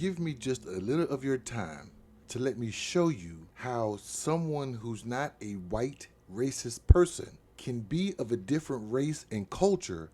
give me just a little of your time to let me show you how someone who's not a white racist person can be of a different race and culture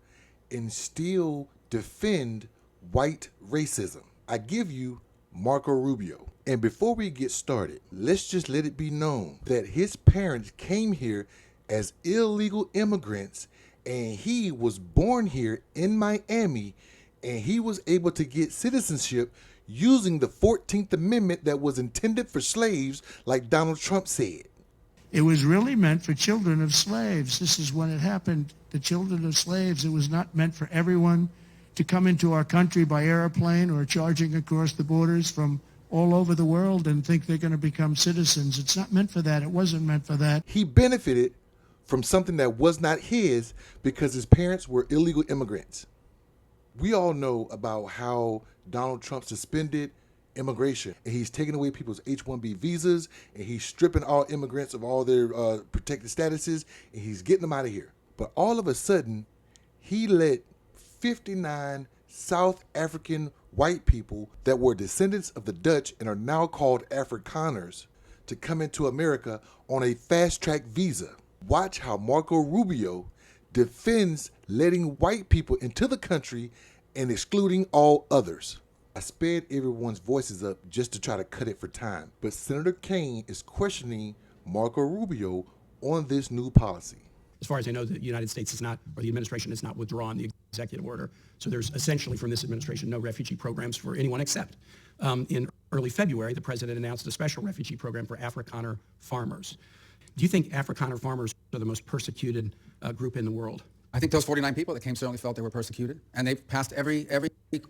and still defend white racism. I give you Marco Rubio. And before we get started, let's just let it be known that his parents came here as illegal immigrants, and he was born here in Miami, and he was able to get citizenship using the 14th Amendment that was intended for slaves, like Donald Trump said. It was really meant for children of slaves. This is when it happened. The children of slaves, it was not meant for everyone to come into our country by airplane or charging across the borders from all over the world and think they're going to become citizens. It's not meant for that. It wasn't meant for that. He benefited from something that was not his because his parents were illegal immigrants. We all know about how Donald Trump suspended immigration, and he's taking away people's H-1B visas, and he's stripping all immigrants of all their protected statuses, and he's getting them out of here. But all of a sudden, he let 59 South African white people that were descendants of the Dutch and are now called Afrikaners to come into America on a fast-track visa. Watch how Marco Rubio defends letting white people into the country and excluding all others. I sped everyone's voices up just to try to cut it for time, but Senator Kaine is questioning Marco Rubio on this new policy. As far as I know, the United States is not, or the administration has not withdrawn the executive order. So there's essentially from this administration no refugee programs for anyone except. In early February, the president announced a special refugee program for Afrikaner farmers. Do you think Afrikaner farmers are the most persecuted group in the world? I think those 49 people that came certainly felt they were persecuted, and they've passed every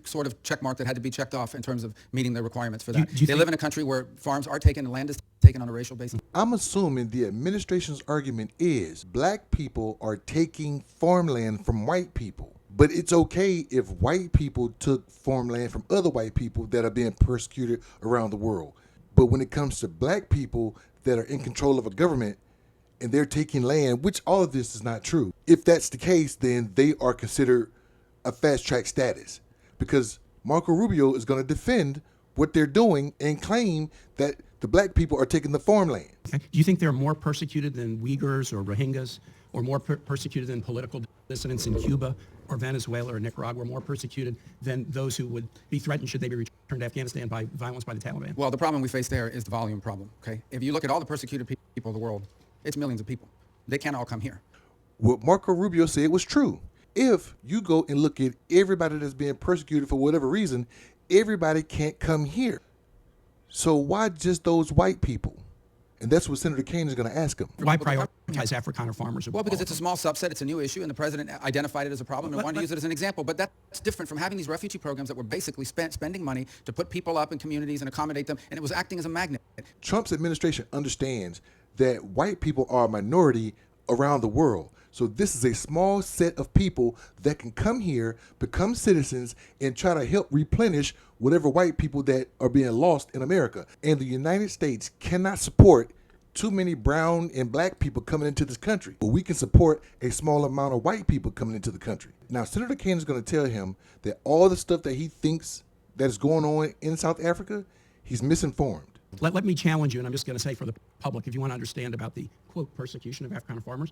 sort of check mark that had to be checked off in terms of meeting the requirements for that. They live in a country where farms are taken and land is taken on a racial basis. I'm assuming the administration's argument is black people are taking farmland from white people. But it's okay if white people took farmland from other white people that are being persecuted around the world. But when it comes to black people that are in control of a government and they're taking land, which all of this is not true. If that's the case, then they are considered a fast-track status because Marco Rubio is going to defend what they're doing and claim that the black people are taking the farmland. Okay. Do you think they're more persecuted than Uyghurs or Rohingyas, or more persecuted than political dissidents in Cuba or Venezuela or Nicaragua, more persecuted than those who would be threatened should they be returned to Afghanistan by violence by the Taliban? Well, the problem we face there is the volume problem, okay? If you look at all the persecuted people of the world, it's millions of people. They can't all come here. What Marco Rubio said was true. If you go and look at everybody that's being persecuted for whatever reason, everybody can't come here. So why just those white people? And that's what Senator Kaine is going to ask him. Why prioritize Afrikaner farmers? Well, because it's a small subset, it's a new issue, and the president identified it as a problem and wanted to use it as an example. But that's different from having these refugee programs that were basically spending money to put people up in communities and accommodate them, and it was acting as a magnet. Trump's administration understands that white people are a minority around the world. So this is a small set of people that can come here, become citizens, and try to help replenish whatever white people that are being lost in America. And the United States cannot support too many brown and black people coming into this country. But we can support a small amount of white people coming into the country. Now, Senator Kaine is going to tell him that all the stuff that he thinks that is going on in South Africa, he's misinformed. Let me challenge you, and I'm just going to say for the public, if you want to understand about the, quote, persecution of Afrikaner farmers,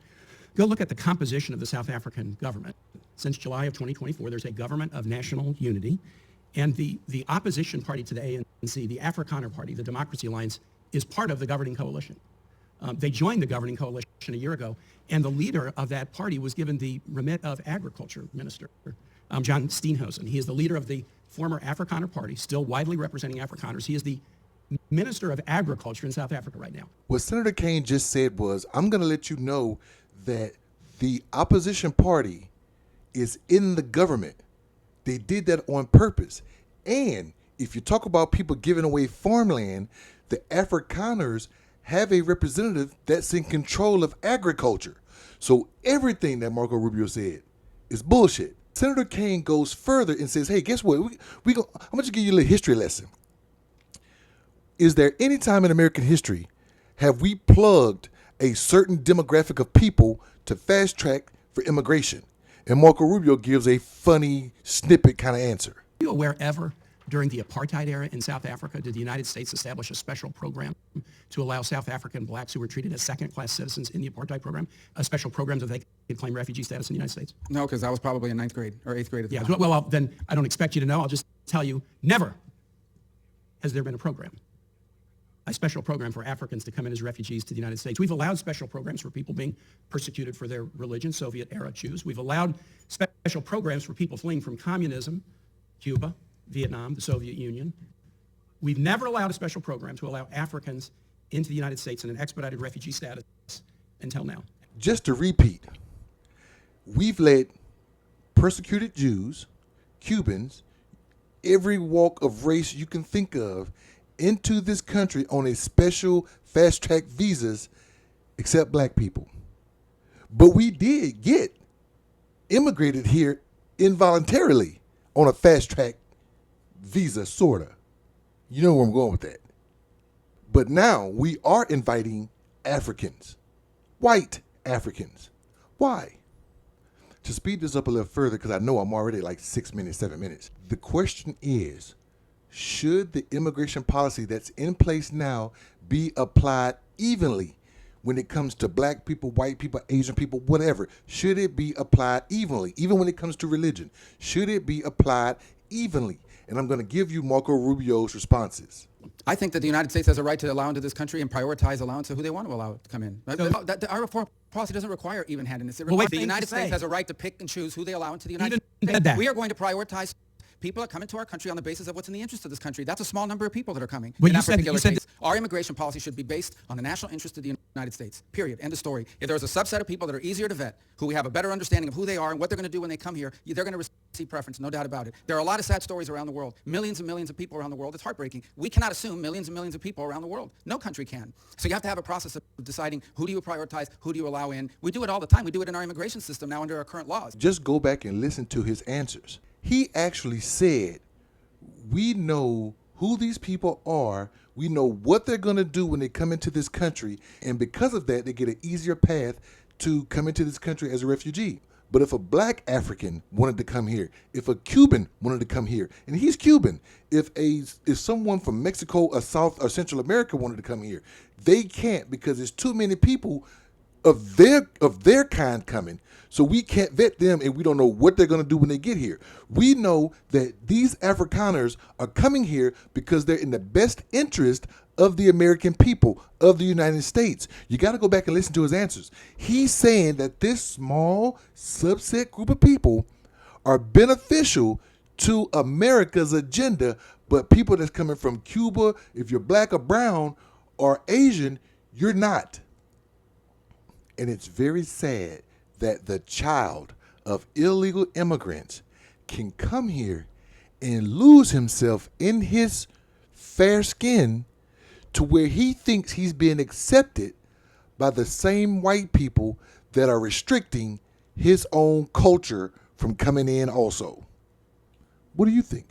go look at the composition of the South African government. Since July of 2024, there's a government of national unity, and the opposition party to the ANC, the Afrikaner Party, the Democracy Alliance, is part of the governing coalition. They joined the governing coalition a year ago, and the leader of that party was given the remit of agriculture minister, John Steenhuisen. He is the leader of the former Afrikaner Party, still widely representing Afrikaners. He is the Minister of Agriculture in South Africa right now. What Senator Kaine just said was, I'm going to let you know that the opposition party is in the government. They did that on purpose. And if you talk about people giving away farmland, the Afrikaners have a representative that's in control of agriculture. So everything that Marco Rubio said is bullshit. Senator Kaine goes further and says, hey, guess what? I'm going to give you a little history lesson. Is there any time in American history have we plugged a certain demographic of people to fast track for immigration? And Marco Rubio gives a funny snippet kind of answer. Are you aware ever During the apartheid era in South Africa, did the United States establish a special program to allow South African blacks who were treated as second-class citizens in the apartheid program, a special program so they could claim refugee status in the United States? No, because I was probably in ninth grade or eighth grade at the Yeah, time. well, then I don't expect you to know. I'll just tell you, never has there been a special program for Africans to come in as refugees to the United States. We've allowed special programs for people being persecuted for their religion, Soviet-era Jews. We've allowed special programs for people fleeing from communism, Cuba, Vietnam, the Soviet Union. We've never allowed a special program to allow Africans into the United States in an expedited refugee status until now. Just to repeat, we've let persecuted Jews, Cubans, every walk of race you can think of into this country on a special fast-track visas, except black people. But we did get immigrated here involuntarily on a fast-track visa, sorta. You know where I'm going with that. But now we are inviting Africans, white Africans. Why? To speed this up a little further, because I know I'm already like 6 minutes, 7 minutes. The question is, should the immigration policy that's in place now be applied evenly when it comes to black people, white people, Asian people, whatever? Should it be applied evenly, even when it comes to religion? Should it be applied evenly? And I'm going to give you Marco Rubio's responses. I think that the United States has a right to allow into this country and prioritize allowance of who they want to allow to come in. Our reform policy doesn't require even-handedness. The United States has a right to pick and choose who they allow into the United States. We are going to prioritize people that come into our country on the basis of what's in the interest of this country. That's a small number of people that are coming. Well, in you that said- particular you said case, our immigration policy should be based on the national interest of the United States. Period. End of story. If there's a subset of people that are easier to vet, who we have a better understanding of who they are and what they're going to do when they come here, they're going to receive preference, no doubt about it. There are a lot of sad stories around the world. Millions and millions of people around the world. It's heartbreaking. We cannot assume millions and millions of people around the world. No country can. So you have to have a process of deciding who do you prioritize, who do you allow in. We do it all the time. We do it in our immigration system now under our current laws. Just go back and listen to his answers. He actually said, we know who these people are. We know what they're going to do when they come into this country. And because of that, they get an easier path to come into this country as a refugee. But if a black African wanted to come here, if a Cuban wanted to come here, and he's Cuban, if someone from Mexico or South or Central America wanted to come here, they can't because there's too many people of their kind coming. So we can't vet them, and we don't know what they're going to do when they get here. We know that these Afrikaners are coming here because they're in the best interest of the American people, of the United States. You got to go back and listen to his answers. He's saying that this small subset group of people are beneficial to America's agenda, but people that's coming from Cuba, if you're black or brown or Asian, you're not. And it's very sad that the child of illegal immigrants can come here and lose himself in his fair skin to where he thinks he's being accepted by the same white people that are restricting his own culture from coming in also. What do you think?